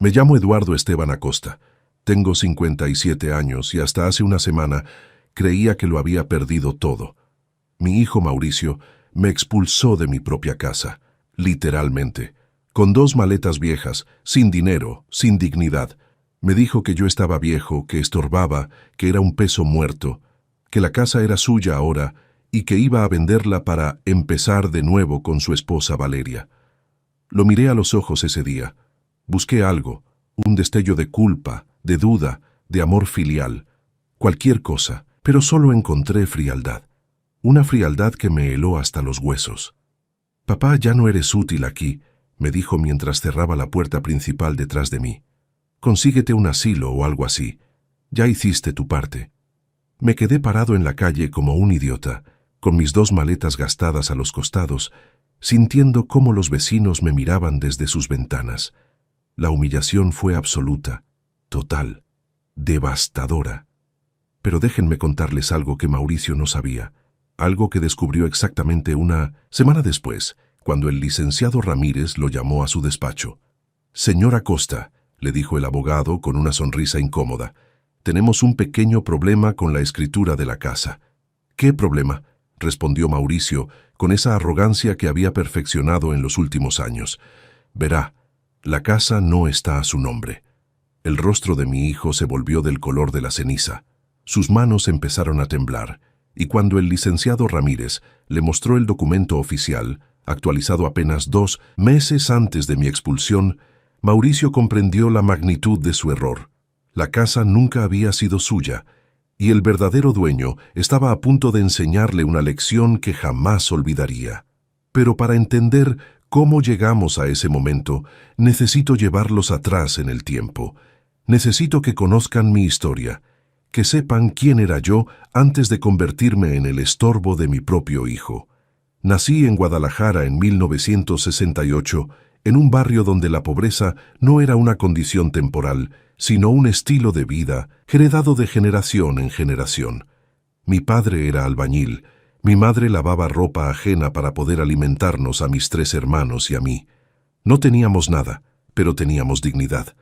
Me llamo Eduardo Esteban Acosta. Tengo 57 años y hasta hace una semana creía que lo había perdido todo. Mi hijo Mauricio me expulsó de mi propia casa, literalmente, con 2 maletas viejas, sin dinero, sin dignidad. Me dijo que yo estaba viejo, que estorbaba, que era un peso muerto, que la casa era suya ahora y que iba a venderla para empezar de nuevo con su esposa Valeria. Lo miré a los ojos ese día. Busqué algo, un destello de culpa, de duda, de amor filial, cualquier cosa, pero solo encontré frialdad. Una frialdad que me heló hasta los huesos. «Papá, ya no eres útil aquí», me dijo mientras cerraba la puerta principal detrás de mí. «Consíguete un asilo o algo así. Ya hiciste tu parte». Me quedé parado en la calle como un idiota, con mis 2 maletas gastadas a los costados, sintiendo cómo los vecinos me miraban desde sus ventanas. La humillación fue absoluta, total, devastadora. Pero déjenme contarles algo que Mauricio no sabía, algo que descubrió exactamente una semana después, cuando el licenciado Ramírez lo llamó a su despacho. «Señor Acosta», le dijo el abogado con una sonrisa incómoda, «tenemos un pequeño problema con la escritura de la casa». «¿Qué problema?», respondió Mauricio con esa arrogancia que había perfeccionado en los últimos años. «Verá, la casa no está a su nombre». El rostro de mi hijo se volvió del color de la ceniza. Sus manos empezaron a temblar, y cuando el licenciado Ramírez le mostró el documento oficial, actualizado apenas 2 meses antes de mi expulsión, Mauricio comprendió la magnitud de su error. La casa nunca había sido suya, y el verdadero dueño estaba a punto de enseñarle una lección que jamás olvidaría. Pero para entender cómo llegamos a ese momento, necesito llevarlos atrás en el tiempo. Necesito que conozcan mi historia, que sepan quién era yo antes de convertirme en el estorbo de mi propio hijo. Nací en Guadalajara en 1968, en un barrio donde la pobreza no era una condición temporal, sino un estilo de vida heredado de generación en generación. Mi padre era albañil, mi madre lavaba ropa ajena para poder alimentarnos a mis 3 hermanos y a mí. No teníamos nada, pero teníamos dignidad.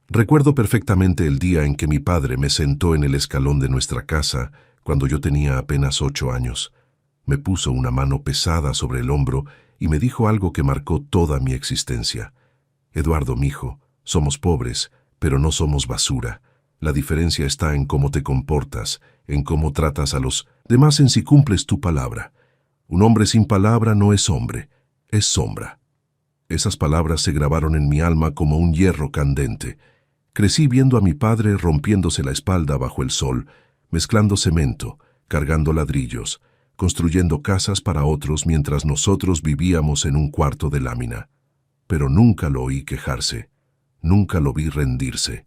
Recuerdo perfectamente el día en que mi padre me sentó en el escalón de nuestra casa cuando yo tenía apenas 8 años. Me puso una mano pesada sobre el hombro y me dijo algo que marcó toda mi existencia. «Eduardo, mijo, somos pobres, pero no somos basura. La diferencia está en cómo te comportas, en cómo tratas a los demás, en si cumples tu palabra. Un hombre sin palabra no es hombre, es sombra». Esas palabras se grabaron en mi alma como un hierro candente. Crecí viendo a mi padre rompiéndose la espalda bajo el sol, mezclando cemento, cargando ladrillos, construyendo casas para otros mientras nosotros vivíamos en un cuarto de lámina. Pero nunca lo oí quejarse, nunca lo vi rendirse.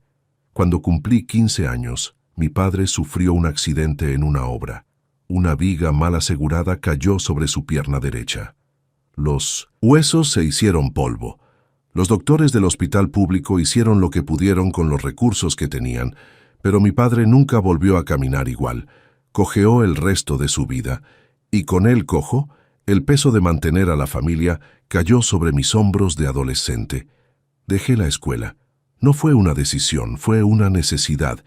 Cuando cumplí 15 años, mi padre sufrió un accidente en una obra. Una viga mal asegurada cayó sobre su pierna derecha. Los huesos se hicieron polvo. Los doctores del hospital público hicieron lo que pudieron con los recursos que tenían, pero mi padre nunca volvió a caminar igual. Cojeó el resto de su vida, y con él cojo, el peso de mantener a la familia cayó sobre mis hombros de adolescente. Dejé la escuela. No fue una decisión, fue una necesidad.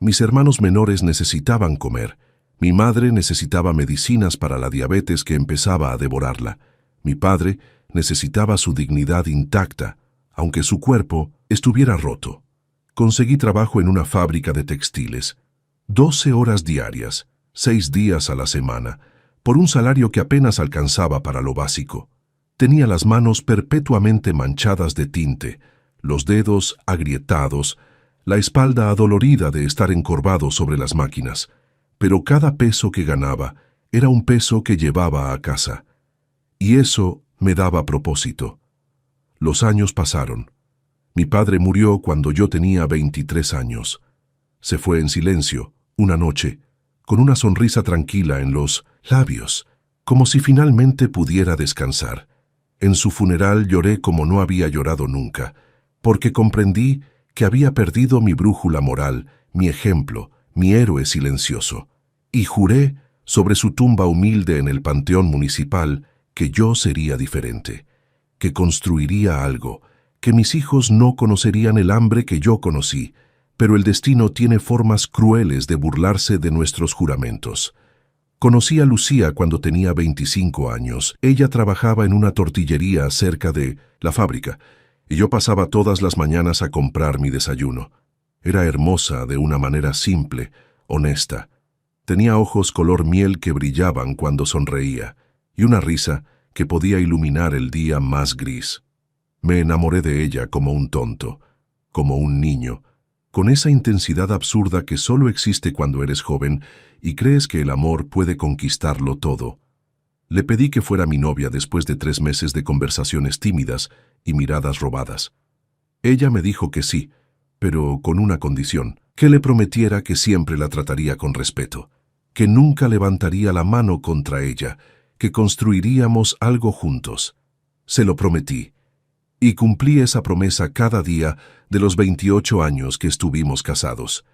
Mis hermanos menores necesitaban comer. Mi madre necesitaba medicinas para la diabetes que empezaba a devorarla. Mi padre necesitaba su dignidad intacta, aunque su cuerpo estuviera roto. Conseguí trabajo en una fábrica de textiles. 12 horas diarias, 6 días a la semana, por un salario que apenas alcanzaba para lo básico. Tenía las manos perpetuamente manchadas de tinte, los dedos agrietados, la espalda adolorida de estar encorvado sobre las máquinas. Pero cada peso que ganaba era un peso que llevaba a casa. Y eso me daba propósito. Los años pasaron. Mi padre murió cuando yo tenía 23 años. Se fue en silencio, una noche, con una sonrisa tranquila en los labios, como si finalmente pudiera descansar. En su funeral lloré como no había llorado nunca, porque comprendí que había perdido mi brújula moral, mi ejemplo, mi héroe silencioso, y juré sobre su tumba humilde en el panteón municipal que yo sería diferente, que construiría algo, que mis hijos no conocerían el hambre que yo conocí, pero el destino tiene formas crueles de burlarse de nuestros juramentos. Conocí a Lucía cuando tenía 25 años. Ella trabajaba en una tortillería cerca de la fábrica, y yo pasaba todas las mañanas a comprar mi desayuno. Era hermosa de una manera simple, honesta. Tenía ojos color miel que brillaban cuando sonreía, y una risa que podía iluminar el día más gris. Me enamoré de ella como un tonto, como un niño, con esa intensidad absurda que solo existe cuando eres joven y crees que el amor puede conquistarlo todo. Le pedí que fuera mi novia después de 3 meses de conversaciones tímidas y miradas robadas. Ella me dijo que sí, pero con una condición, que le prometiera que siempre la trataría con respeto, que nunca levantaría la mano contra ella, que construiríamos algo juntos. Se lo prometí, y cumplí esa promesa cada día de los 28 años que estuvimos casados.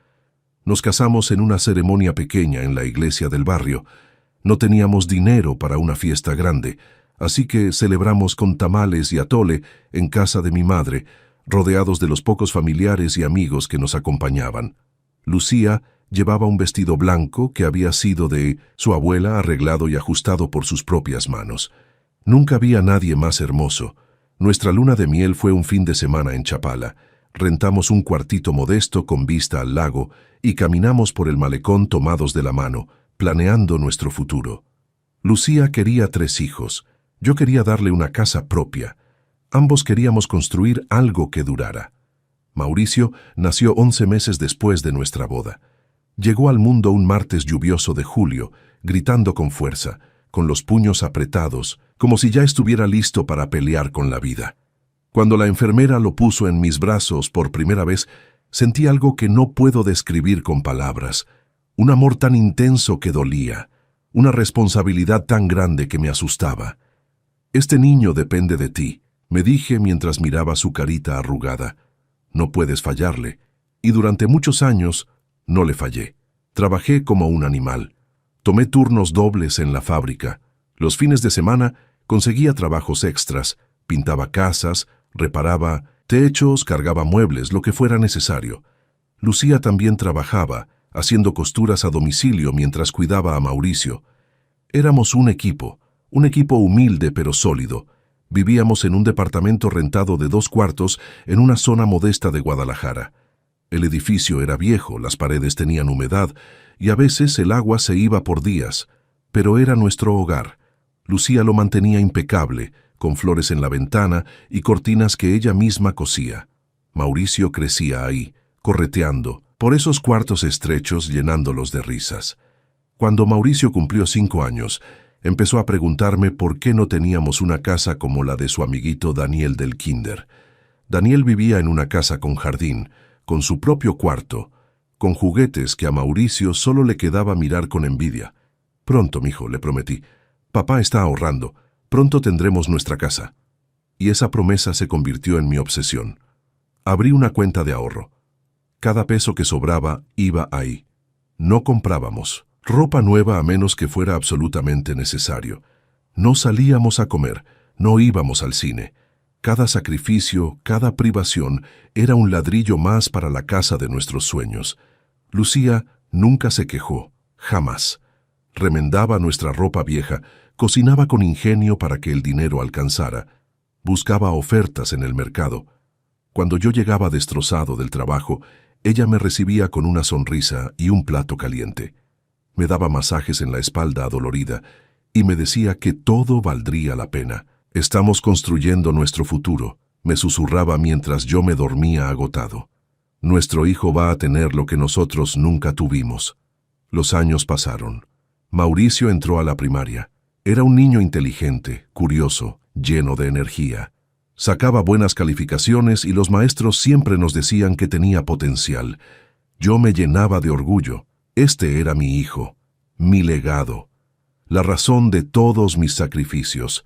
Nos casamos en una ceremonia pequeña en la iglesia del barrio. No teníamos dinero para una fiesta grande, así que celebramos con tamales y atole en casa de mi madre, rodeados de los pocos familiares y amigos que nos acompañaban. Lucía llevaba un vestido blanco que había sido de su abuela, arreglado y ajustado por sus propias manos. Nunca había nadie más hermoso. Nuestra luna de miel fue un fin de semana en Chapala. Rentamos un cuartito modesto con vista al lago y caminamos por el malecón tomados de la mano, planeando nuestro futuro. Lucía quería 3 hijos. Yo quería darle una casa propia. Ambos queríamos construir algo que durara. Mauricio nació 11 meses después de nuestra boda. Llegó al mundo un martes lluvioso de julio, gritando con fuerza, con los puños apretados, como si ya estuviera listo para pelear con la vida. Cuando la enfermera lo puso en mis brazos por primera vez, sentí algo que no puedo describir con palabras. Un amor tan intenso que dolía, una responsabilidad tan grande que me asustaba. «Este niño depende de ti», me dije mientras miraba su carita arrugada. «No puedes fallarle». Y durante muchos años no le fallé. Trabajé como un animal. Tomé turnos dobles en la fábrica. Los fines de semana conseguía trabajos extras, pintaba casas, reparaba techos, cargaba muebles, lo que fuera necesario. Lucía también trabajaba, haciendo costuras a domicilio mientras cuidaba a Mauricio. Éramos un equipo humilde pero sólido. Vivíamos en un departamento rentado de 2 cuartos en una zona modesta de Guadalajara. El edificio era viejo, las paredes tenían humedad y a veces el agua se iba por días, pero era nuestro hogar. Lucía lo mantenía impecable, con flores en la ventana y cortinas que ella misma cosía. Mauricio crecía ahí, correteando, por esos cuartos estrechos llenándolos de risas. Cuando Mauricio cumplió 5 años, empezó a preguntarme por qué no teníamos una casa como la de su amiguito Daniel del kinder. Daniel vivía en una casa con jardín, con su propio cuarto, con juguetes que a Mauricio solo le quedaba mirar con envidia. «Pronto, mijo», le prometí. «Papá está ahorrando. Pronto tendremos nuestra casa». Y esa promesa se convirtió en mi obsesión. Abrí una cuenta de ahorro. Cada peso que sobraba iba ahí. No comprábamos ropa nueva a menos que fuera absolutamente necesario. No salíamos a comer, no íbamos al cine. Cada sacrificio, cada privación era un ladrillo más para la casa de nuestros sueños. Lucía nunca se quejó, jamás. Remendaba nuestra ropa vieja, cocinaba con ingenio para que el dinero alcanzara, buscaba ofertas en el mercado. Cuando yo llegaba destrozado del trabajo, ella me recibía con una sonrisa y un plato caliente. Me daba masajes en la espalda adolorida y me decía que todo valdría la pena. «Estamos construyendo nuestro futuro», me susurraba mientras yo me dormía agotado. «Nuestro hijo va a tener lo que nosotros nunca tuvimos». Los años pasaron. Mauricio entró a la primaria. Era un niño inteligente, curioso, lleno de energía. Sacaba buenas calificaciones y los maestros siempre nos decían que tenía potencial. Yo me llenaba de orgullo. Este era mi hijo, mi legado, la razón de todos mis sacrificios.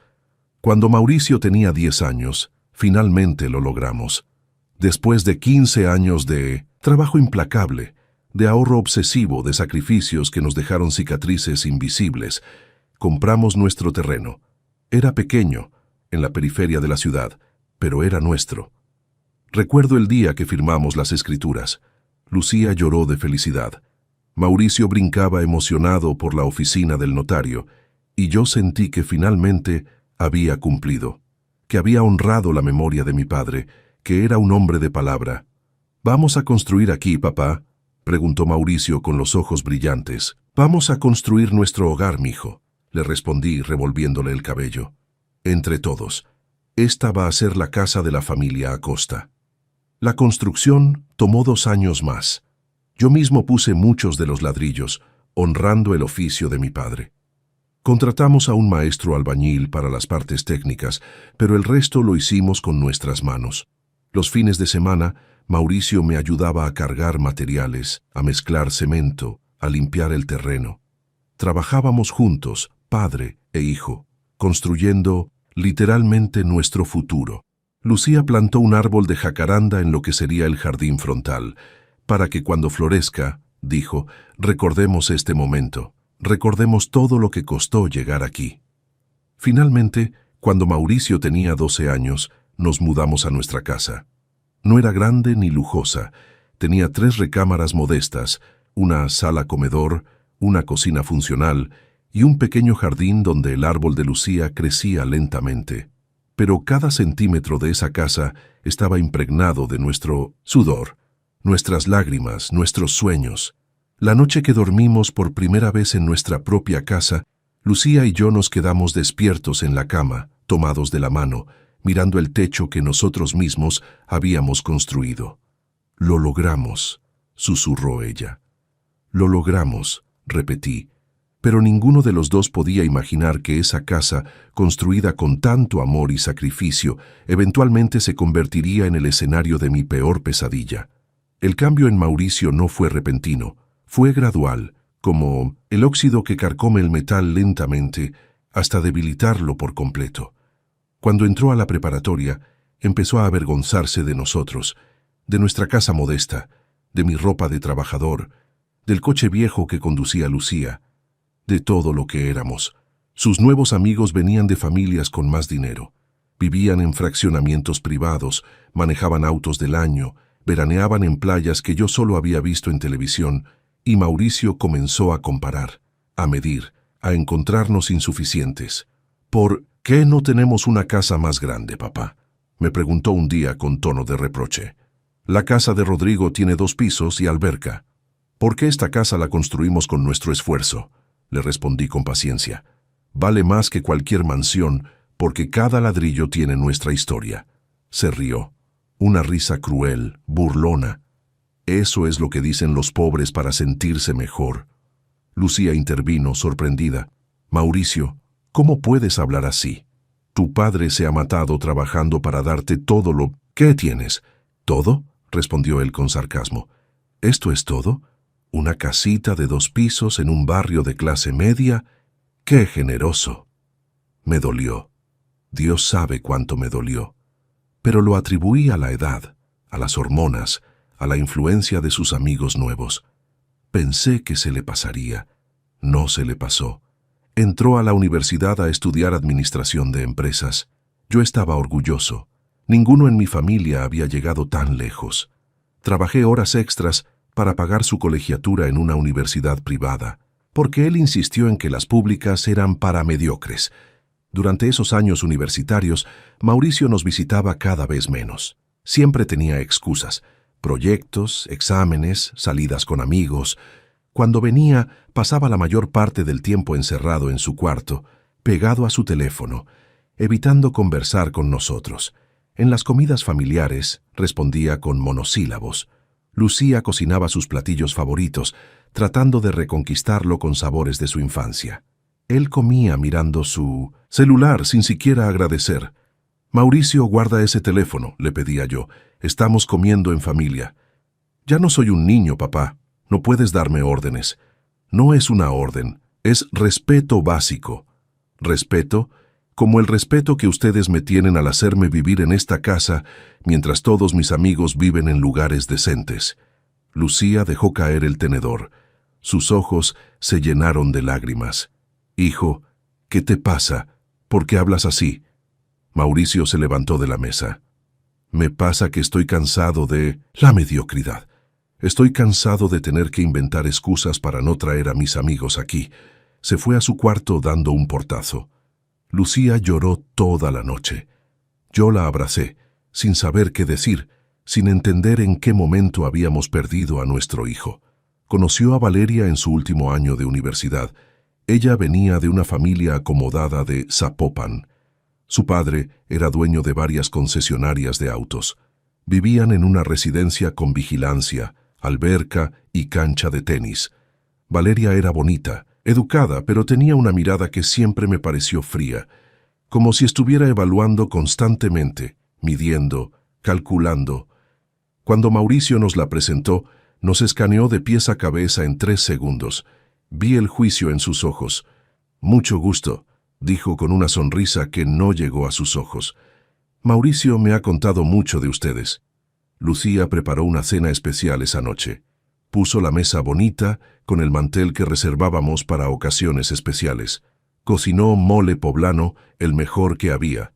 Cuando Mauricio tenía 10 años, finalmente lo logramos. Después de 15 años de trabajo implacable, de ahorro obsesivo, de sacrificios que nos dejaron cicatrices invisibles, compramos nuestro terreno. Era pequeño, en la periferia de la ciudad, pero era nuestro. Recuerdo el día que firmamos las escrituras. Lucía lloró de felicidad. Mauricio brincaba emocionado por la oficina del notario, y yo sentí que finalmente había cumplido, que había honrado la memoria de mi padre, que era un hombre de palabra. «¿Vamos a construir aquí, papá?», preguntó Mauricio con los ojos brillantes. «Vamos a construir nuestro hogar, mijo», le respondí revolviéndole el cabello. «Entre todos. Esta va a ser la casa de la familia Acosta». La construcción tomó 2 años más. Yo mismo puse muchos de los ladrillos, honrando el oficio de mi padre. Contratamos a un maestro albañil para las partes técnicas, pero el resto lo hicimos con nuestras manos. Los fines de semana, Mauricio me ayudaba a cargar materiales, a mezclar cemento, a limpiar el terreno. Trabajábamos juntos, padre e hijo, construyendo literalmente nuestro futuro. Lucía plantó un árbol de jacaranda en lo que sería el jardín frontal, para que cuando florezca, dijo, recordemos este momento, recordemos todo lo que costó llegar aquí. Finalmente, cuando Mauricio tenía 12 años, nos mudamos a nuestra casa. No era grande ni lujosa, tenía 3 recámaras modestas, una sala-comedor, una cocina funcional y un pequeño jardín donde el árbol de Lucía crecía lentamente. Pero cada centímetro de esa casa estaba impregnado de nuestro sudor, nuestras lágrimas, nuestros sueños. La noche que dormimos por primera vez en nuestra propia casa, Lucía y yo nos quedamos despiertos en la cama, tomados de la mano, mirando el techo que nosotros mismos habíamos construido. «Lo logramos», susurró ella. «Lo logramos», repetí, pero ninguno de los dos podía imaginar que esa casa, construida con tanto amor y sacrificio, eventualmente se convertiría en el escenario de mi peor pesadilla. El cambio en Mauricio no fue repentino, fue gradual, como el óxido que carcome el metal lentamente hasta debilitarlo por completo. Cuando entró a la preparatoria, empezó a avergonzarse de nosotros, de nuestra casa modesta, de mi ropa de trabajador, del coche viejo que conducía Lucía, de todo lo que éramos. Sus nuevos amigos venían de familias con más dinero. Vivían en fraccionamientos privados, manejaban autos del año, veraneaban en playas que yo solo había visto en televisión, y Mauricio comenzó a comparar, a medir, a encontrarnos insuficientes. «¿Por qué no tenemos una casa más grande, papá?», me preguntó un día con tono de reproche. «La casa de Rodrigo tiene 2 pisos y alberca. ¿Por qué esta casa la construimos con nuestro esfuerzo?», le respondí con paciencia. «Vale más que cualquier mansión, porque cada ladrillo tiene nuestra historia». Se rió. Una risa cruel, burlona. «Eso es lo que dicen los pobres para sentirse mejor». Lucía intervino, sorprendida. «Mauricio, ¿cómo puedes hablar así? Tu padre se ha matado trabajando para darte todo lo que tienes». «¿Todo?», respondió él con sarcasmo. «¿Esto es todo? ¿Una casita de 2 pisos en un barrio de clase media? ¡Qué generoso!». Me dolió. Dios sabe cuánto me dolió. Pero lo atribuí a la edad, a las hormonas, a la influencia de sus amigos nuevos. Pensé que se le pasaría. No se le pasó. Entró a la universidad a estudiar administración de empresas. Yo estaba orgulloso. Ninguno en mi familia había llegado tan lejos. Trabajé horas extras para pagar su colegiatura en una universidad privada, porque él insistió en que las públicas eran para mediocres. Durante esos años universitarios, Mauricio nos visitaba cada vez menos. Siempre tenía excusas: proyectos, exámenes, salidas con amigos. Cuando venía, pasaba la mayor parte del tiempo encerrado en su cuarto, pegado a su teléfono, evitando conversar con nosotros. En las comidas familiares, respondía con monosílabos. Lucía cocinaba sus platillos favoritos, tratando de reconquistarlo con sabores de su infancia. Él comía mirando su celular sin siquiera agradecer. «Mauricio, guarda ese teléfono», le pedía yo. «Estamos comiendo en familia». «Ya no soy un niño, papá. No puedes darme órdenes». «No es una orden, es respeto básico». «¿Respeto? Como el respeto que ustedes me tienen al hacerme vivir en esta casa, mientras todos mis amigos viven en lugares decentes». Lucía dejó caer el tenedor. Sus ojos se llenaron de lágrimas. «Hijo, ¿qué te pasa? ¿Por qué hablas así?». Mauricio se levantó de la mesa. Me pasa que estoy cansado de la mediocridad. Estoy cansado de tener que inventar excusas para no traer a mis amigos aquí. Se fue a su cuarto dando un portazo. Lucía lloró toda la noche. Yo la abracé, sin saber qué decir, sin entender en qué momento habíamos perdido a nuestro hijo. Conoció a Valeria en su último año de universidad. Ella venía de una familia acomodada de Zapopan. Su padre era dueño de varias concesionarias de autos. Vivían en una residencia con vigilancia, alberca y cancha de tenis. Valeria era bonita, educada, pero tenía una mirada que siempre me pareció fría, como si estuviera evaluando constantemente, midiendo, calculando. Cuando Mauricio nos la presentó, nos escaneó de pies a cabeza en 3 segundos. Vi el juicio en sus ojos. «Mucho gusto», dijo con una sonrisa que no llegó a sus ojos. «Mauricio me ha contado mucho de ustedes». Lucía preparó una cena especial esa noche. Puso la mesa bonita, con el mantel que reservábamos para ocasiones especiales. Cocinó mole poblano, el mejor que había,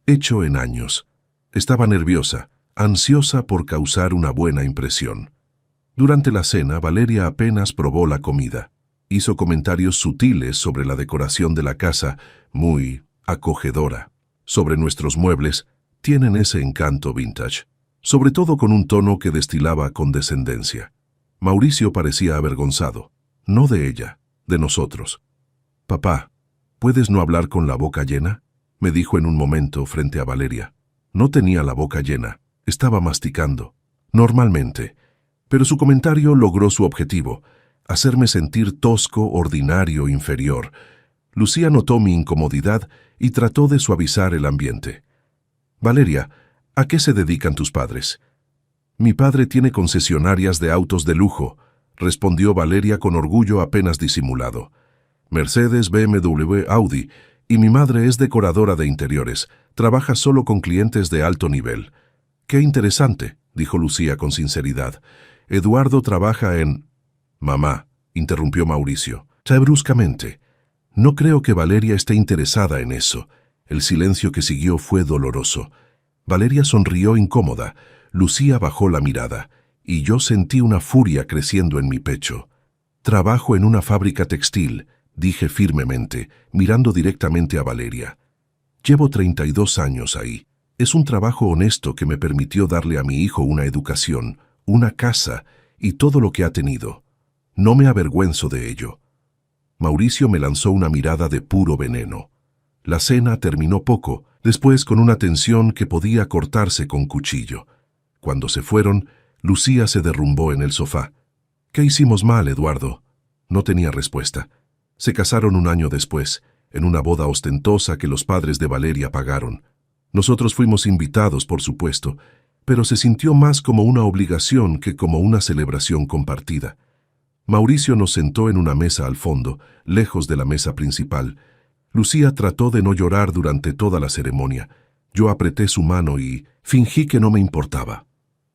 hecho en años. Estaba nerviosa, ansiosa por causar una buena impresión. Durante la cena, Valeria apenas probó la comida. Hizo comentarios sutiles sobre la decoración de la casa, muy acogedora. Sobre nuestros muebles, tienen ese encanto vintage, sobre todo con un tono que destilaba condescendencia. Mauricio parecía avergonzado, no de ella, de nosotros. «Papá, ¿puedes no hablar con la boca llena?», me dijo en un momento frente a Valeria. No tenía la boca llena, estaba masticando, normalmente, pero su comentario logró su objetivo, hacerme sentir tosco, ordinario, inferior. Lucía notó mi incomodidad y trató de suavizar el ambiente. «Valeria, ¿a qué se dedican tus padres?». «Mi padre tiene concesionarias de autos de lujo», respondió Valeria con orgullo apenas disimulado. «Mercedes, BMW, Audi, y mi madre es decoradora de interiores, trabaja solo con clientes de alto nivel». «Qué interesante», dijo Lucía con sinceridad. «Eduardo trabaja en...». «Mamá», interrumpió Mauricio, bruscamente. «No creo que Valeria esté interesada en eso». El silencio que siguió fue doloroso. Valeria sonrió incómoda. Lucía bajó la mirada, y yo sentí una furia creciendo en mi pecho. «Trabajo en una fábrica textil», dije firmemente, mirando directamente a Valeria. «Llevo 32 años ahí. Es un trabajo honesto que me permitió darle a mi hijo una educación, una casa y todo lo que ha tenido. No me avergüenzo de ello». Mauricio me lanzó una mirada de puro veneno. La cena terminó poco, después con una tensión que podía cortarse con cuchillo. Cuando se fueron, Lucía se derrumbó en el sofá. «¿Qué hicimos mal, Eduardo?». No tenía respuesta. Se casaron un año después, en una boda ostentosa que los padres de Valeria pagaron. Nosotros fuimos invitados, por supuesto, pero se sintió más como una obligación que como una celebración compartida. Mauricio nos sentó en una mesa al fondo, lejos de la mesa principal. Lucía trató de no llorar durante toda la ceremonia. Yo apreté su mano y fingí que no me importaba.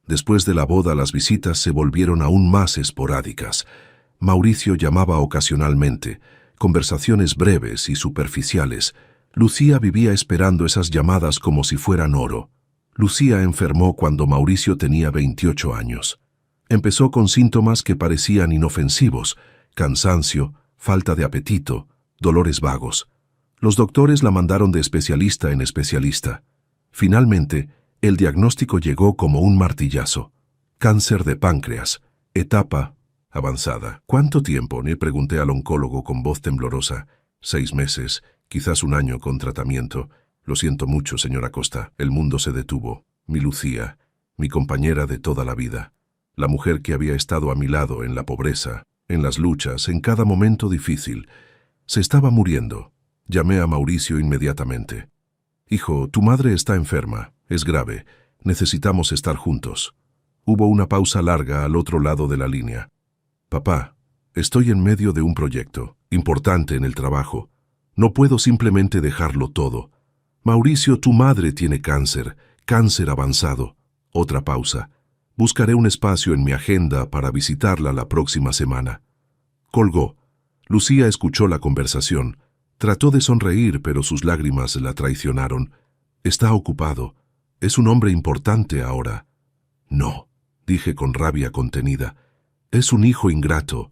Después de la boda, las visitas se volvieron aún más esporádicas. Mauricio llamaba ocasionalmente, conversaciones breves y superficiales. Lucía vivía esperando esas llamadas como si fueran oro. Lucía enfermó cuando Mauricio tenía 28 años. Empezó con síntomas que parecían inofensivos: cansancio, falta de apetito, dolores vagos. Los doctores la mandaron de especialista en especialista. Finalmente, el diagnóstico llegó como un martillazo. Cáncer de páncreas, etapa avanzada. «¿Cuánto tiempo?», le pregunté al oncólogo con voz temblorosa. 6 meses, quizás un año con tratamiento. «Lo siento mucho, señora Costa». El mundo se detuvo. Mi Lucía, mi compañera de toda la vida. La mujer que había estado a mi lado en la pobreza, en las luchas, en cada momento difícil. Se estaba muriendo. Llamé a Mauricio inmediatamente. «Hijo, tu madre está enferma. Es grave. Necesitamos estar juntos». Hubo una pausa larga al otro lado de la línea. «Papá, estoy en medio de un proyecto importante en el trabajo. No puedo simplemente dejarlo todo». «Mauricio, tu madre tiene cáncer avanzado». Otra pausa. «Buscaré un espacio en mi agenda para visitarla la próxima semana». Colgó. Lucía escuchó la conversación. Trató de sonreír, pero sus lágrimas la traicionaron. «Está ocupado. Es un hombre importante ahora. No, dije con rabia contenida. Es un hijo ingrato.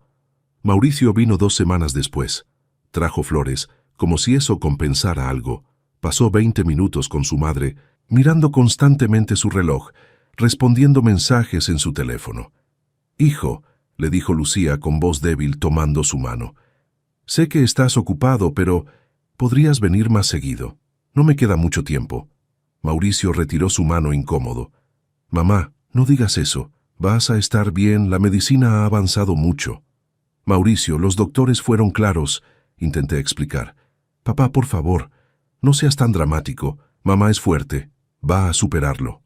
Mauricio vino 2 semanas después. Trajo flores, como si eso compensara algo. Pasó 20 minutos con su madre, mirando constantemente su reloj, respondiendo mensajes en su teléfono. «Hijo», le dijo Lucía con voz débil tomando su mano. «Sé que estás ocupado, pero podrías venir más seguido. No me queda mucho tiempo». Mauricio retiró su mano incómodo. «Mamá, no digas eso. Vas a estar bien, la medicina ha avanzado mucho». «Mauricio, los doctores fueron claros», intenté explicar. «Papá, por favor, no seas tan dramático. Mamá es fuerte. Va a superarlo».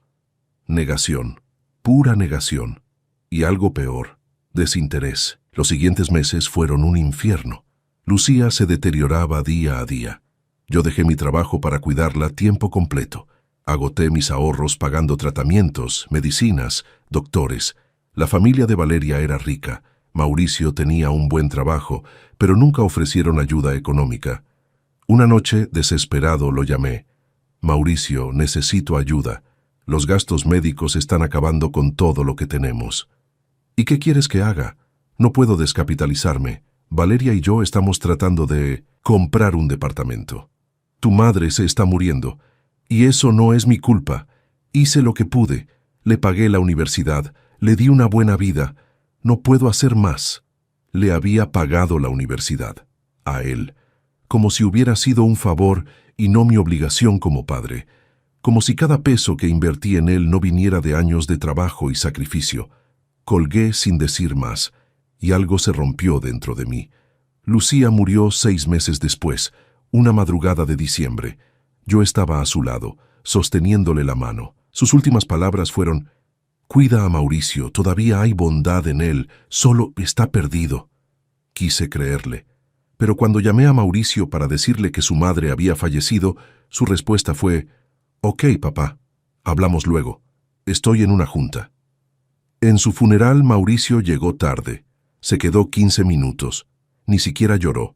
Negación. Pura negación. Y algo peor. Desinterés. Los siguientes meses fueron un infierno. Lucía se deterioraba día a día. Yo dejé mi trabajo para cuidarla tiempo completo. Agoté mis ahorros pagando tratamientos, medicinas, doctores. La familia de Valeria era rica. Mauricio tenía un buen trabajo, pero nunca ofrecieron ayuda económica. Una noche, desesperado, lo llamé. «Mauricio, necesito ayuda. Los gastos médicos están acabando con todo lo que tenemos». «¿Y qué quieres que haga? No puedo descapitalizarme. Valeria y yo estamos tratando de comprar un departamento. Tu madre se está muriendo, y eso no es mi culpa. Hice lo que pude. Le pagué la universidad, le di una buena vida. No puedo hacer más». Le había pagado la universidad. A él. Como si hubiera sido un favor y no mi obligación como padre. Como si cada peso que invertí en él no viniera de años de trabajo y sacrificio. Colgué sin decir más, y algo se rompió dentro de mí. Lucía murió 6 meses después, una madrugada de diciembre. Yo estaba a su lado, sosteniéndole la mano. Sus últimas palabras fueron: «Cuida a Mauricio, todavía hay bondad en él, solo está perdido». Quise creerle. Pero cuando llamé a Mauricio para decirle que su madre había fallecido, su respuesta fue: «Ok, papá, hablamos luego. Estoy en una junta». En su funeral, Mauricio llegó tarde. Se quedó 15 minutos. Ni siquiera lloró.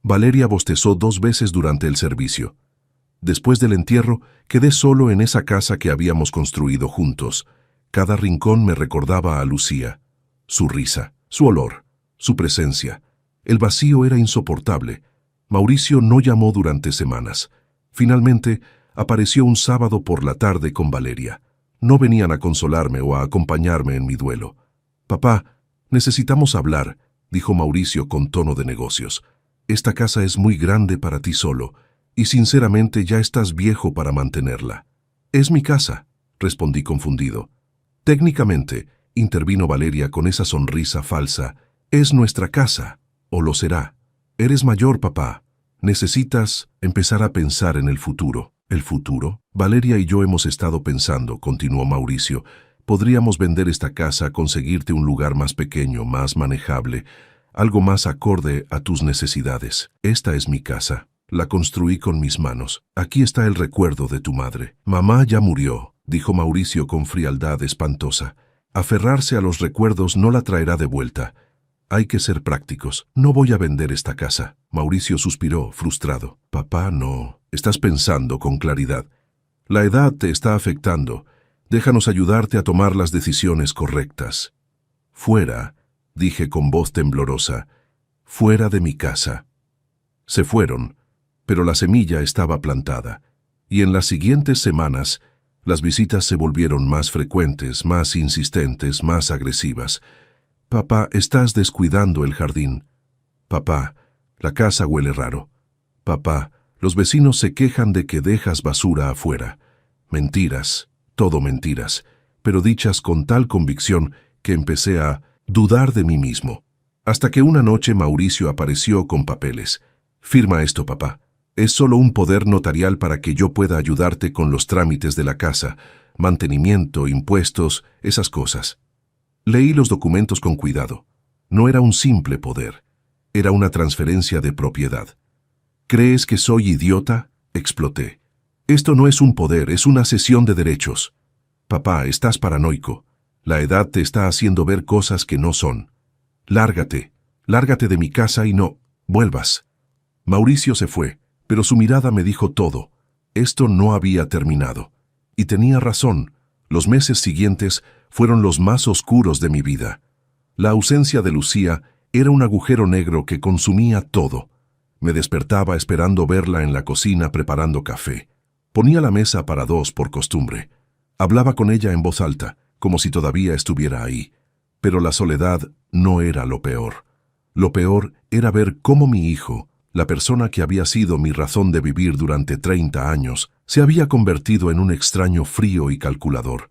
Valeria bostezó 2 veces durante el servicio. Después del entierro, quedé solo en esa casa que habíamos construido juntos. Cada rincón me recordaba a Lucía. Su risa, su olor, su presencia. El vacío era insoportable. Mauricio no llamó durante semanas. Finalmente, apareció un sábado por la tarde con Valeria. No venían a consolarme o a acompañarme en mi duelo. «Papá, necesitamos hablar», dijo Mauricio con tono de negocios. «Esta casa es muy grande para ti solo, y sinceramente ya estás viejo para mantenerla». «Es mi casa», respondí confundido. «Técnicamente», intervino Valeria con esa sonrisa falsa, «es nuestra casa, o lo será. Eres mayor, papá. Necesitas empezar a pensar en el futuro». «¿El futuro?» «Valeria y yo hemos estado pensando», continuó Mauricio. «Podríamos vender esta casa, conseguirte un lugar más pequeño, más manejable, algo más acorde a tus necesidades. Esta es mi casa. La construí con mis manos. Aquí está el recuerdo de tu madre». «Mamá ya murió», dijo Mauricio con frialdad espantosa. «Aferrarse a los recuerdos no la traerá de vuelta. Hay que ser prácticos. No voy a vender esta casa». Mauricio suspiró, frustrado. «Papá, no. Estás pensando con claridad. La edad te está afectando. Déjanos ayudarte a tomar las decisiones correctas». «Fuera», dije con voz temblorosa, «fuera de mi casa». Se fueron, pero la semilla estaba plantada, y en las siguientes semanas las visitas se volvieron más frecuentes, más insistentes, más agresivas. «Papá, estás descuidando el jardín». «Papá, la casa huele raro». «Papá, los vecinos se quejan de que dejas basura afuera». Mentiras, todo mentiras, pero dichas con tal convicción que empecé a dudar de mí mismo. Hasta que una noche Mauricio apareció con papeles. «Firma esto, papá. Es solo un poder notarial para que yo pueda ayudarte con los trámites de la casa, mantenimiento, impuestos, esas cosas». Leí los documentos con cuidado. No era un simple poder. Era una transferencia de propiedad. «¿Crees que soy idiota?», exploté. «Esto no es un poder, es una cesión de derechos». «Papá, estás paranoico. La edad te está haciendo ver cosas que no son. Lárgate, lárgate de mi casa y no vuelvas». Mauricio se fue, pero su mirada me dijo todo. Esto no había terminado. Y tenía razón. Los meses siguientes fueron los más oscuros de mi vida. La ausencia de Lucía era un agujero negro que consumía todo. Me despertaba esperando verla en la cocina preparando café. Ponía la mesa para dos por costumbre. Hablaba con ella en voz alta, como si todavía estuviera ahí. Pero la soledad no era lo peor. Lo peor era ver cómo mi hijo, la persona que había sido mi razón de vivir durante 30 años, se había convertido en un extraño frío y calculador.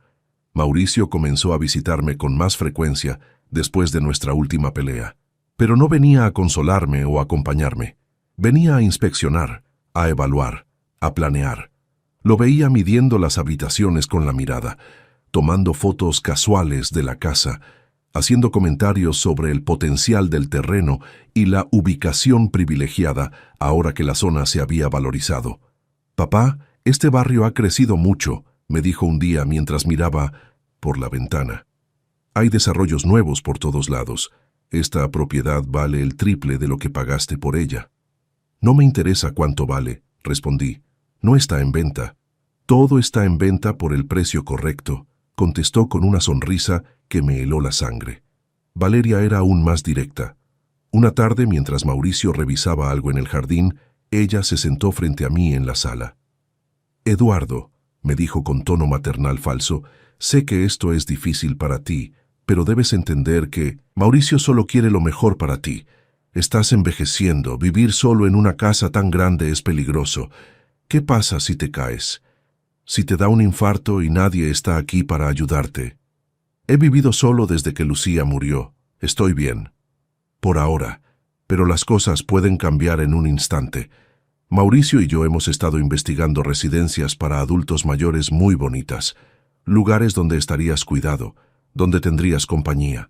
Mauricio comenzó a visitarme con más frecuencia después de nuestra última pelea. Pero no venía a consolarme o acompañarme. Venía a inspeccionar, a evaluar, a planear. Lo veía midiendo las habitaciones con la mirada, tomando fotos casuales de la casa, haciendo comentarios sobre el potencial del terreno y la ubicación privilegiada ahora que la zona se había valorizado. «Papá, este barrio ha crecido mucho», me dijo un día mientras miraba por la ventana. «Hay desarrollos nuevos por todos lados. Esta propiedad vale el triple de lo que pagaste por ella». «No me interesa cuánto vale», respondí. «No está en venta». «Todo está en venta por el precio correcto», contestó con una sonrisa que me heló la sangre. Valeria era aún más directa. Una tarde, mientras Mauricio revisaba algo en el jardín, ella se sentó frente a mí en la sala. «Eduardo», me dijo con tono maternal falso, «sé que esto es difícil para ti, pero debes entender que Mauricio solo quiere lo mejor para ti. Estás envejeciendo, vivir solo en una casa tan grande es peligroso. ¿Qué pasa si te caes? Si te da un infarto y nadie está aquí para ayudarte. He vivido solo desde que Lucía murió. Estoy bien. Por ahora. Pero las cosas pueden cambiar en un instante. Mauricio y yo hemos estado investigando residencias para adultos mayores muy bonitas. Lugares donde estarías cuidado, donde tendrías compañía.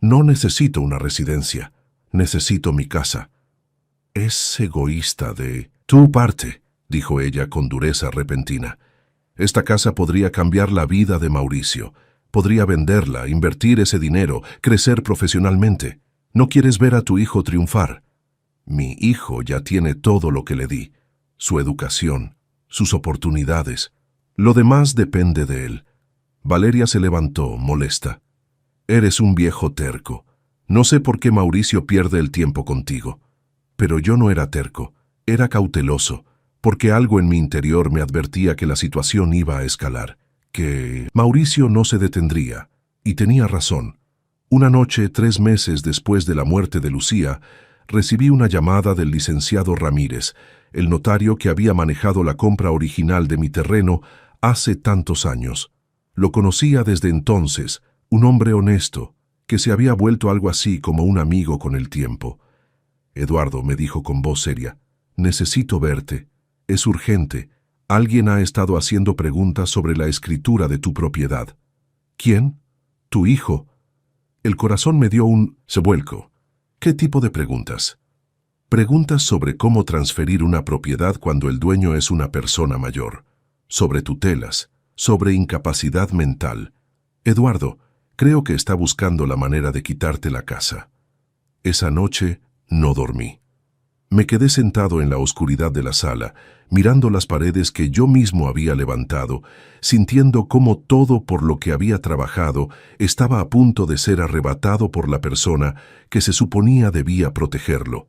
No necesito una residencia. Necesito mi casa». «Es egoísta de tu parte», dijo ella con dureza repentina. «Esta casa podría cambiar la vida de Mauricio. Podría venderla, invertir ese dinero, crecer profesionalmente. ¿No quieres ver a tu hijo triunfar? Mi hijo ya tiene todo lo que le di. Su educación, sus oportunidades. Lo demás depende de él». Valeria se levantó, molesta. «Eres un viejo terco. No sé por qué Mauricio pierde el tiempo contigo». Pero yo no era terco, era cauteloso, porque algo en mi interior me advertía que la situación iba a escalar, que Mauricio no se detendría, y tenía razón. Una noche, 3 meses después de la muerte de Lucía, recibí una llamada del licenciado Ramírez, el notario que había manejado la compra original de mi terreno hace tantos años. Lo conocía desde entonces, un hombre honesto, que se había vuelto algo así como un amigo con el tiempo. «Eduardo», me dijo con voz seria, «necesito verte. Es urgente. Alguien ha estado haciendo preguntas sobre la escritura de tu propiedad». «¿Quién?» «Tu hijo». El corazón me dio un vuelco. «¿Qué tipo de preguntas?» «Preguntas sobre cómo transferir una propiedad cuando el dueño es una persona mayor, sobre tutelas, sobre incapacidad mental. Eduardo, creo que está buscando la manera de quitarte la casa». Esa noche no dormí. Me quedé sentado en la oscuridad de la sala, mirando las paredes que yo mismo había levantado, sintiendo cómo todo por lo que había trabajado estaba a punto de ser arrebatado por la persona que se suponía debía protegerlo.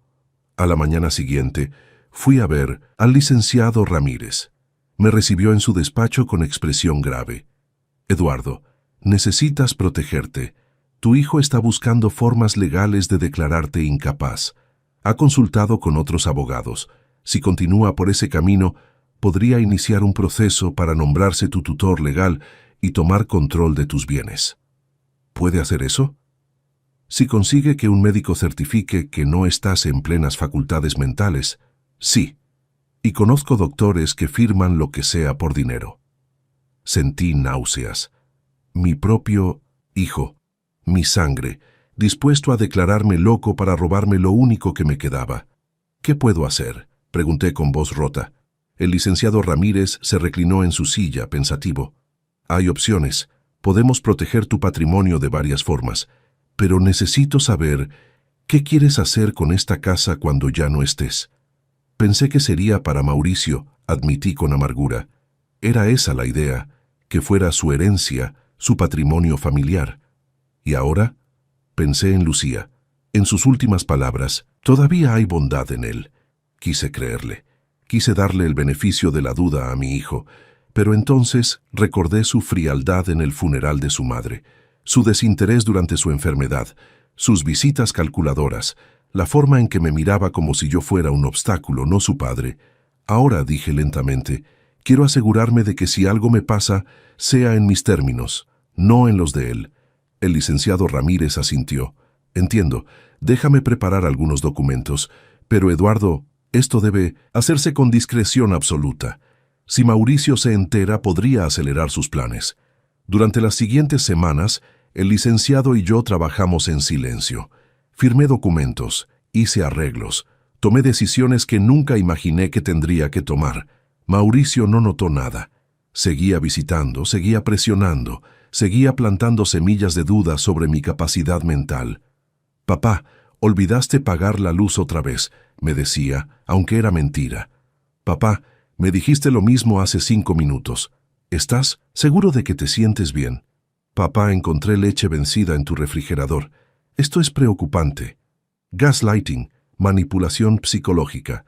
A la mañana siguiente, fui a ver al licenciado Ramírez. Me recibió en su despacho con expresión grave. «Eduardo, necesitas protegerte. Tu hijo está buscando formas legales de declararte incapaz. Ha consultado con otros abogados. Si continúa por ese camino, podría iniciar un proceso para nombrarse tu tutor legal y tomar control de tus bienes». ¿Puede hacer eso? Si consigue que un médico certifique que no estás en plenas facultades mentales, sí. Y conozco doctores que firman lo que sea por dinero. Sentí náuseas. Mi propio hijo, mi sangre, dispuesto a declararme loco para robarme lo único que me quedaba. «¿Qué puedo hacer?», pregunté con voz rota. El licenciado Ramírez se reclinó en su silla, pensativo. «Hay opciones. Podemos proteger tu patrimonio de varias formas. Pero necesito saber qué quieres hacer con esta casa cuando ya no estés». Pensé que sería para Mauricio, admití con amargura. Era esa la idea, que fuera su herencia, su patrimonio familiar. ¿Y ahora? Pensé en Lucía. En sus últimas palabras, todavía hay bondad en él. Quise creerle. Quise darle el beneficio de la duda a mi hijo, pero entonces recordé su frialdad en el funeral de su madre, su desinterés durante su enfermedad, sus visitas calculadoras, la forma en que me miraba como si yo fuera un obstáculo, no su padre. Ahora, dije lentamente, quiero asegurarme de que si algo me pasa, sea en mis términos, no en los de él. El licenciado Ramírez asintió. Entiendo, déjame preparar algunos documentos, pero Eduardo, esto debe hacerse con discreción absoluta. Si Mauricio se entera, podría acelerar sus planes. Durante las siguientes semanas, el licenciado y yo trabajamos en silencio. Firmé documentos, hice arreglos, tomé decisiones que nunca imaginé que tendría que tomar. Mauricio no notó nada. Seguía visitando, seguía presionando, seguía plantando semillas de duda sobre mi capacidad mental. «Papá, olvidaste pagar la luz otra vez», me decía, aunque era mentira. «Papá, me dijiste lo mismo hace 5 minutos. ¿Estás seguro de que te sientes bien?» «Papá, encontré leche vencida en tu refrigerador. Esto es preocupante». Gaslighting, manipulación psicológica,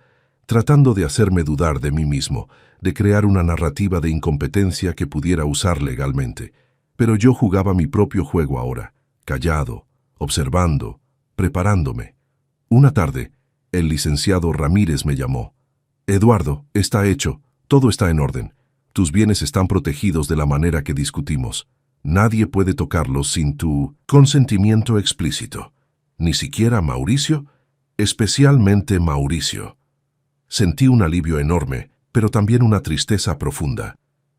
tratando de hacerme dudar de mí mismo, de crear una narrativa de incompetencia que pudiera usar legalmente. Pero yo jugaba mi propio juego ahora, callado, observando, preparándome. Una tarde, el licenciado Ramírez me llamó. «Eduardo, está hecho, todo está en orden. Tus bienes están protegidos de la manera que discutimos. Nadie puede tocarlos sin tu consentimiento explícito. Ni siquiera Mauricio, especialmente Mauricio». Sentí un alivio enorme, pero también una tristeza profunda.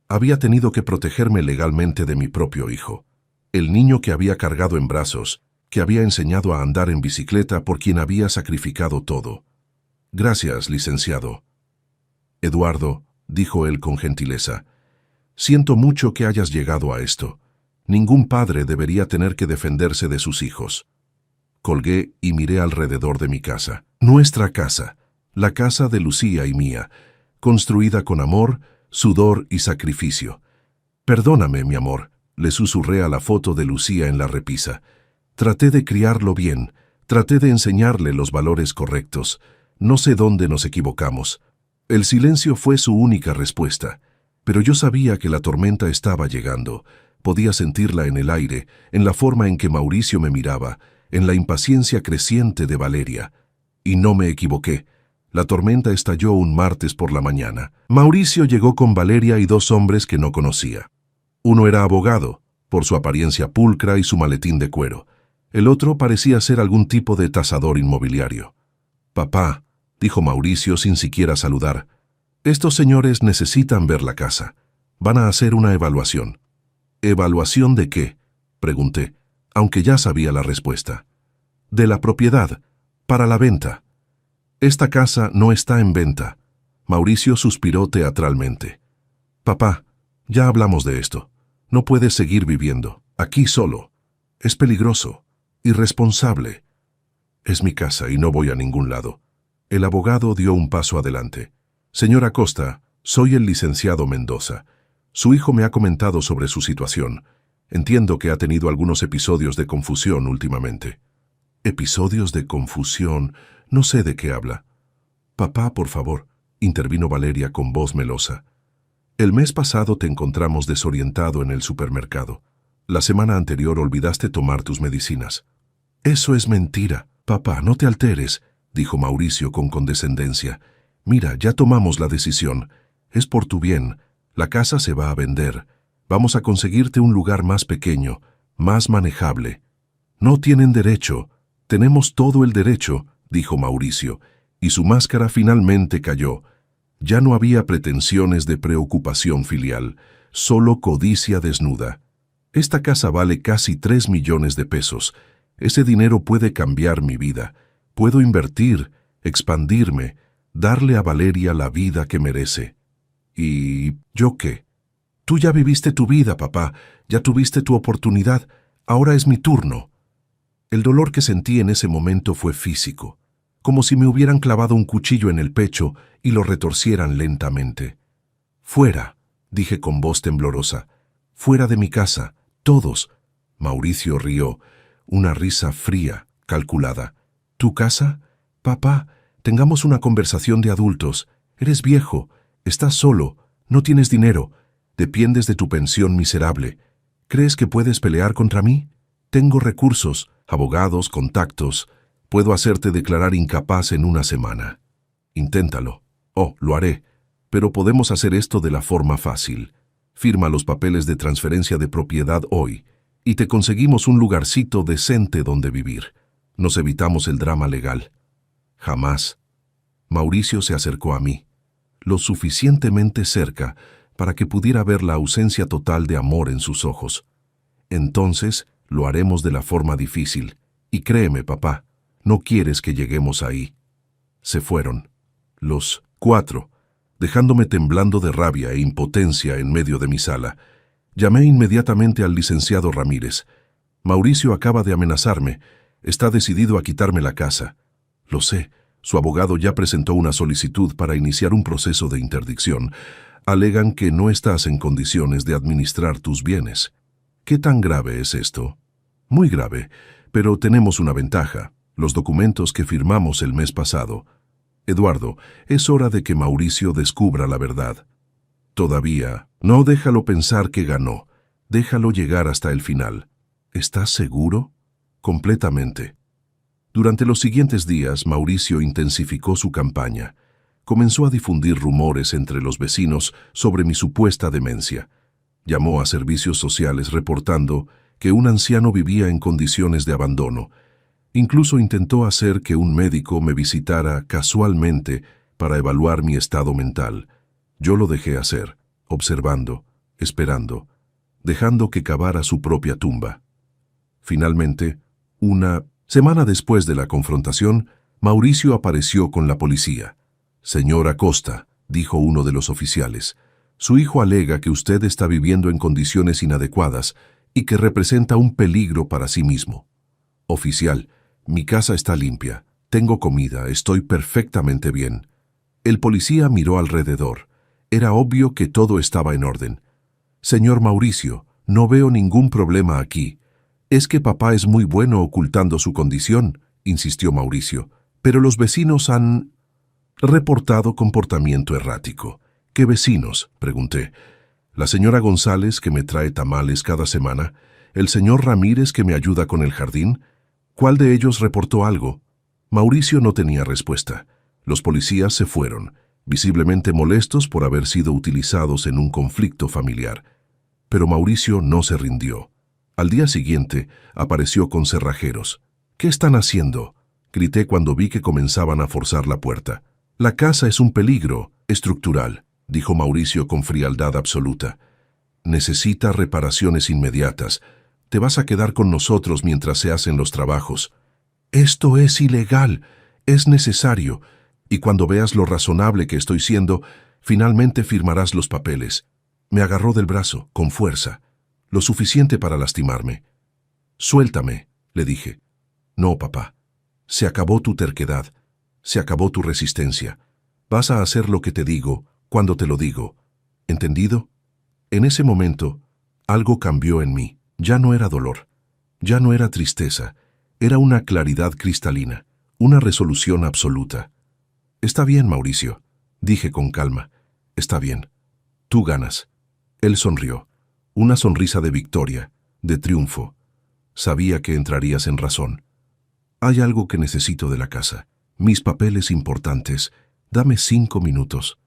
Había tenido que protegerme legalmente de mi propio hijo, el niño que había cargado en brazos, que había enseñado a andar en bicicleta, por quien había sacrificado todo. «Gracias, licenciado». «Eduardo», dijo él con gentileza, «siento mucho que hayas llegado a esto. Ningún padre debería tener que defenderse de sus hijos». Colgué y miré alrededor de mi casa. Nuestra casa, la casa de Lucía y mía, construida con amor, sudor y sacrificio. «Perdóname, mi amor», le susurré a la foto de Lucía en la repisa. «Traté de criarlo bien, traté de enseñarle los valores correctos. No sé dónde nos equivocamos». El silencio fue su única respuesta, pero yo sabía que la tormenta estaba llegando. Podía sentirla en el aire, en la forma en que Mauricio me miraba, en la impaciencia creciente de Valeria. Y no me equivoqué. La tormenta estalló un martes por la mañana. Mauricio llegó con Valeria y 2 hombres que no conocía. Uno era abogado, por su apariencia pulcra y su maletín de cuero. El otro parecía ser algún tipo de tasador inmobiliario. «Papá», dijo Mauricio sin siquiera saludar, «estos señores necesitan ver la casa. Van a hacer una evaluación». «¿Evaluación de qué?», pregunté, aunque ya sabía la respuesta. «De la propiedad, para la venta». «Esta casa no está en venta». Mauricio suspiró teatralmente. «Papá, ya hablamos de esto. No puedes seguir viviendo aquí solo. Es peligroso, irresponsable». «Es mi casa y no voy a ningún lado». El abogado dio un paso adelante. «Señora Costa, soy el licenciado Mendoza. Su hijo me ha comentado sobre su situación. Entiendo que ha tenido algunos episodios de confusión últimamente». «¿Episodios de confusión? No sé de qué habla». «Papá, por favor», intervino Valeria con voz melosa. «El mes pasado te encontramos desorientado en el supermercado. La semana anterior olvidaste tomar tus medicinas». «Eso es mentira. Papá, no te alteres», dijo Mauricio con condescendencia. «Mira, ya tomamos la decisión. Es por tu bien. La casa se va a vender. Vamos a conseguirte un lugar más pequeño, más manejable». «No tienen derecho. Tenemos todo el derecho», dijo Mauricio, y su máscara finalmente cayó. Ya no había pretensiones de preocupación filial, solo codicia desnuda. «Esta casa vale casi 3 millones de pesos. Ese dinero puede cambiar mi vida. Puedo invertir, expandirme, darle a Valeria la vida que merece». «¿Y yo qué?» «Tú ya viviste tu vida, papá, ya tuviste tu oportunidad, ahora es mi turno». El dolor que sentí en ese momento fue físico, como si me hubieran clavado un cuchillo en el pecho y lo retorcieran lentamente. «Fuera», dije con voz temblorosa. Fuera de mi casa, todos. Mauricio rió, una risa fría, calculada. ¿Tu casa? Papá, tengamos una conversación de adultos. Eres viejo, estás solo, no tienes dinero, dependes de tu pensión miserable. ¿Crees que puedes pelear contra mí? Tengo recursos, abogados, contactos. Puedo hacerte declarar incapaz en una semana. Inténtalo. Oh, lo haré. Pero podemos hacer esto de la forma fácil. Firma los papeles de transferencia de propiedad hoy y te conseguimos un lugarcito decente donde vivir. Nos evitamos el drama legal. Jamás. Mauricio se acercó a mí, lo suficientemente cerca para que pudiera ver la ausencia total de amor en sus ojos. Entonces lo haremos de la forma difícil. Y créeme, papá, no quieres que lleguemos ahí. Se fueron, los 4, dejándome temblando de rabia e impotencia en medio de mi sala. Llamé inmediatamente al licenciado Ramírez. Mauricio acaba de amenazarme. Está decidido a quitarme la casa. Lo sé. Su abogado ya presentó una solicitud para iniciar un proceso de interdicción. Alegan que no estás en condiciones de administrar tus bienes. ¿Qué tan grave es esto? Muy grave, pero tenemos una ventaja: los documentos que firmamos el mes pasado. Eduardo, es hora de que Mauricio descubra la verdad. Todavía, no, déjalo pensar que ganó. Déjalo llegar hasta el final. ¿Estás seguro? Completamente. Durante los siguientes días, Mauricio intensificó su campaña. Comenzó a difundir rumores entre los vecinos sobre mi supuesta demencia. Llamó a servicios sociales reportando que un anciano vivía en condiciones de abandono. Incluso intentó hacer que un médico me visitara casualmente para evaluar mi estado mental. Yo lo dejé hacer, observando, esperando, dejando que cavara su propia tumba. Finalmente, una semana después de la confrontación, Mauricio apareció con la policía. «Señor Acosta», dijo uno de los oficiales, «su hijo alega que usted está viviendo en condiciones inadecuadas y que representa un peligro para sí mismo». «Oficial, mi casa está limpia, tengo comida, estoy perfectamente bien». El policía miró alrededor. Era obvio que todo estaba en orden. «Señor Mauricio, no veo ningún problema aquí. Es que papá es muy bueno ocultando su condición», insistió Mauricio, «pero los vecinos han reportado comportamiento errático». «¿Qué vecinos?», pregunté. «La señora González, que me trae tamales cada semana, el señor Ramírez, que me ayuda con el jardín. ¿Cuál de ellos reportó algo?». Mauricio no tenía respuesta. Los policías se fueron, visiblemente molestos por haber sido utilizados en un conflicto familiar. Pero Mauricio no se rindió. Al día siguiente apareció con cerrajeros. «¿Qué están haciendo?», grité cuando vi que comenzaban a forzar la puerta. «La casa es un peligro estructural», dijo Mauricio con frialdad absoluta. «Necesita reparaciones inmediatas. Te vas a quedar con nosotros mientras se hacen los trabajos». «Esto es ilegal, es necesario, y cuando veas lo razonable que estoy siendo, finalmente firmarás los papeles». Me agarró del brazo, con fuerza, lo suficiente para lastimarme. «Suéltame», le dije. «No, papá. Se acabó tu terquedad. Se acabó tu resistencia. Vas a hacer lo que te digo, cuando te lo digo. ¿Entendido?». En ese momento, algo cambió en mí. Ya no era dolor. Ya no era tristeza. Era una claridad cristalina, una resolución absoluta. «Está bien, Mauricio», dije con calma. «Está bien. Tú ganas». Él sonrió. Una sonrisa de victoria, de triunfo. «Sabía que entrarías en razón. Hay algo que necesito de la casa. Mis papeles importantes. Dame 5 minutos.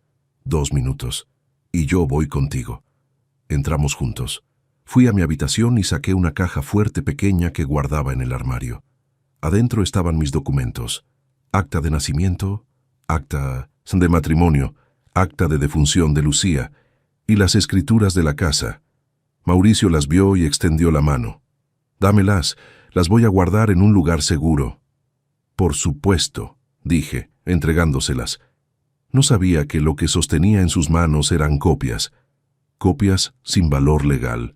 2 minutos. Y yo voy contigo». Entramos juntos. Fui a mi habitación y saqué una caja fuerte pequeña que guardaba en el armario. Adentro estaban mis documentos: acta de nacimiento, acta de matrimonio, acta de defunción de Lucía y las escrituras de la casa. Mauricio las vio y extendió la mano. «Dámelas, las voy a guardar en un lugar seguro». «Por supuesto», dije, entregándoselas. No sabía que lo que sostenía en sus manos eran copias sin valor legal.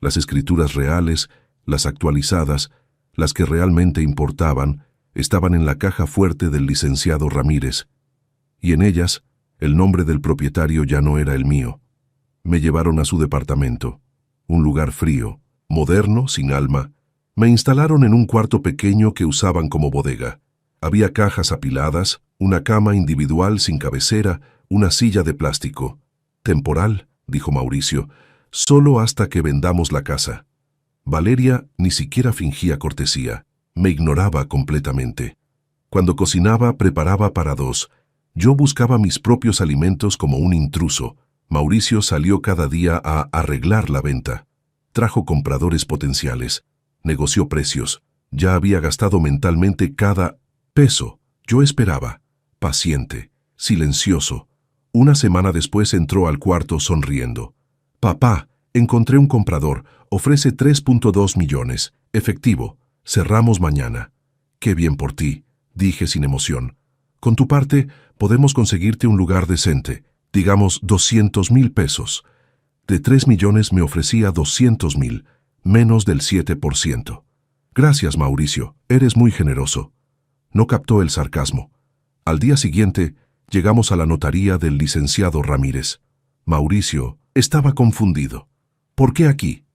Las escrituras reales, las actualizadas, las que realmente importaban, estaban en la caja fuerte del licenciado Ramírez. Y en ellas, el nombre del propietario ya no era el mío. Me llevaron a su departamento, un lugar frío, moderno, sin alma. Me instalaron en un cuarto pequeño que usaban como bodega. Había cajas apiladas, una cama individual sin cabecera, una silla de plástico. Temporal, dijo Mauricio, solo hasta que vendamos la casa. Valeria ni siquiera fingía cortesía, me ignoraba completamente. Cuando cocinaba, preparaba para dos. Yo buscaba mis propios alimentos como un intruso. Mauricio salió cada día a arreglar la venta. Trajo compradores potenciales. Negoció precios. Ya había gastado mentalmente cada peso. Yo esperaba, paciente, silencioso. Una semana después entró al cuarto sonriendo. Papá, encontré un comprador. Ofrece 3.2 millones. Efectivo. Cerramos mañana. Qué bien por ti, dije sin emoción. Con tu parte, podemos conseguirte un lugar decente. Digamos 200,000 pesos. De 3 millones me ofrecía 200,000, menos del 7%. Gracias, Mauricio, eres muy generoso. No captó el sarcasmo. Al día siguiente, llegamos a la notaría del licenciado Ramírez. Mauricio estaba confundido. ¿Por qué aquí?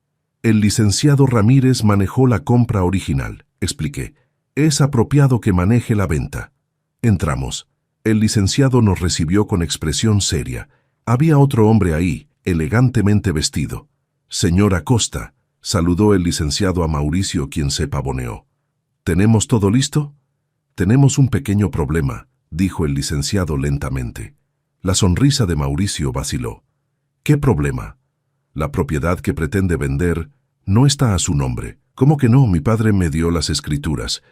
El licenciado Ramírez manejó la compra original, expliqué. Es apropiado que maneje la venta. Entramos. El licenciado nos recibió con expresión seria. Había otro hombre ahí, elegantemente vestido. Señor Acosta, saludó el licenciado a Mauricio, quien se pavoneó. ¿Tenemos todo listo? Tenemos un pequeño problema, dijo el licenciado lentamente. La sonrisa de Mauricio vaciló. ¿Qué problema? La propiedad que pretende vender no está a su nombre. ¿Cómo que no? Mi padre me dio las escrituras.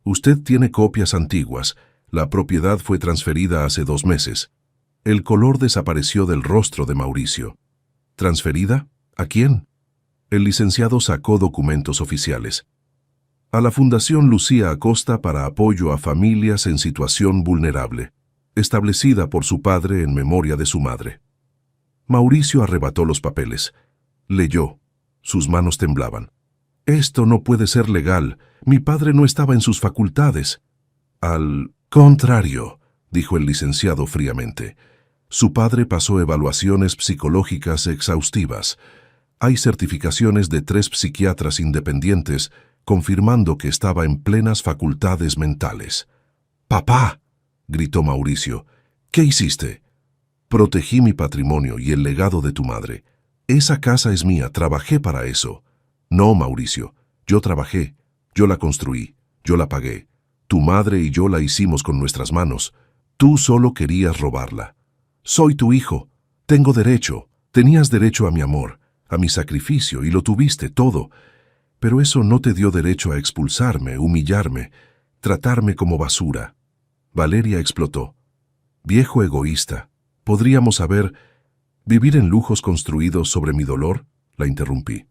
Usted tiene copias antiguas. La propiedad fue transferida hace 2 meses. El color desapareció del rostro de Mauricio. ¿Transferida? ¿A quién? El licenciado sacó documentos oficiales. A la Fundación Lucía Acosta para apoyo a familias en situación vulnerable, establecida por su padre en memoria de su madre. Mauricio arrebató los papeles. Leyó. Sus manos temblaban. Esto no puede ser legal. Mi padre no estaba en sus facultades. Al contrario, dijo el licenciado fríamente. Su padre pasó evaluaciones psicológicas exhaustivas. Hay certificaciones de 3 psiquiatras independientes confirmando que estaba en plenas facultades mentales. «¡Papá!», gritó Mauricio. «¿Qué hiciste?». «Protegí mi patrimonio y el legado de tu madre. Esa casa es mía, trabajé para eso». «No, Mauricio, yo trabajé, yo la construí, yo la pagué. Tu madre y yo la hicimos con nuestras manos. Tú solo querías robarla. Soy tu hijo. Tengo derecho. Tenías derecho a mi amor, a mi sacrificio, y lo tuviste todo. Pero eso no te dio derecho a expulsarme, humillarme, tratarme como basura». Valeria explotó. «Viejo egoísta, ¿podríamos vivir en lujos construidos sobre mi dolor?», la interrumpí.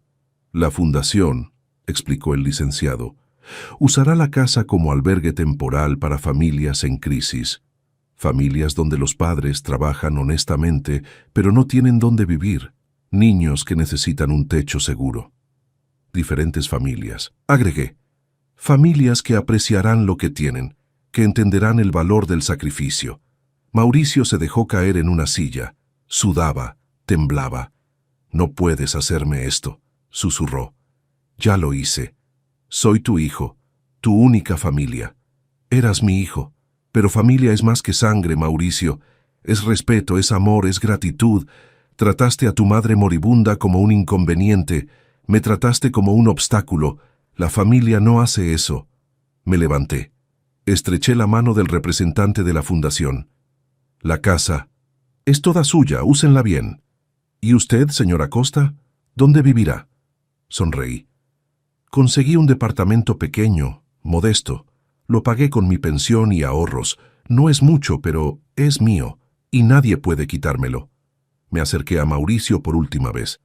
«La fundación», explicó el licenciado, «usará la casa como albergue temporal para familias en crisis. Familias donde los padres trabajan honestamente, pero no tienen dónde vivir. Niños que necesitan un techo seguro. Diferentes familias», agregué. «Familias que apreciarán lo que tienen, que entenderán el valor del sacrificio». Mauricio se dejó caer en una silla. Sudaba, temblaba. «No puedes hacerme esto», susurró. «Ya lo hice. Soy tu hijo, tu única familia. Eras mi hijo, pero familia es más que sangre, Mauricio. Es respeto, es amor, es gratitud. Trataste a tu madre moribunda como un inconveniente. Me trataste como un obstáculo. La familia no hace eso». Me levanté. Estreché la mano del representante de la fundación. «La casa es toda suya, úsenla bien. ¿Y usted, señor Acosta? ¿Dónde vivirá?». Sonreí. «Conseguí un departamento pequeño, modesto. Lo pagué con mi pensión y ahorros. No es mucho, pero es mío, y nadie puede quitármelo». Me acerqué a Mauricio por última vez.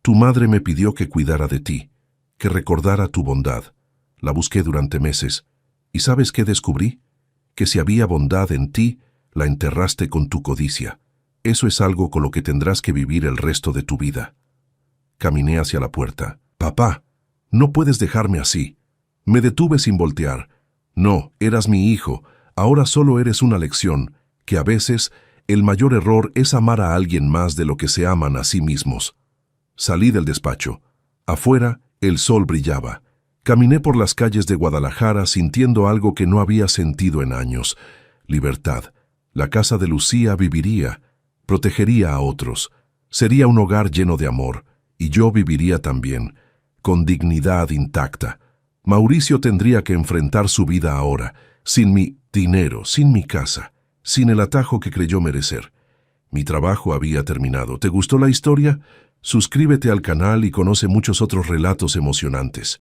«Tu madre me pidió que cuidara de ti, que recordara tu bondad. La busqué durante meses. ¿Y sabes qué descubrí? Que si había bondad en ti, la enterraste con tu codicia. Eso es algo con lo que tendrás que vivir el resto de tu vida». Caminé hacia la puerta. «Papá, no puedes dejarme así». Me detuve sin voltear. «No, eras mi hijo. Ahora solo eres una lección, que a veces el mayor error es amar a alguien más de lo que se aman a sí mismos. Salí del despacho. Afuera, el sol brillaba. Caminé por las calles de Guadalajara sintiendo algo que no había sentido en años: libertad. La casa de Lucía viviría, protegería a otros, sería un hogar lleno de amor, y yo viviría también, con dignidad intacta. Mauricio tendría que enfrentar su vida ahora, sin mi dinero, sin mi casa, sin el atajo que creyó merecer. Mi trabajo había terminado. ¿Te gustó la historia? Suscríbete al canal y conoce muchos otros relatos emocionantes.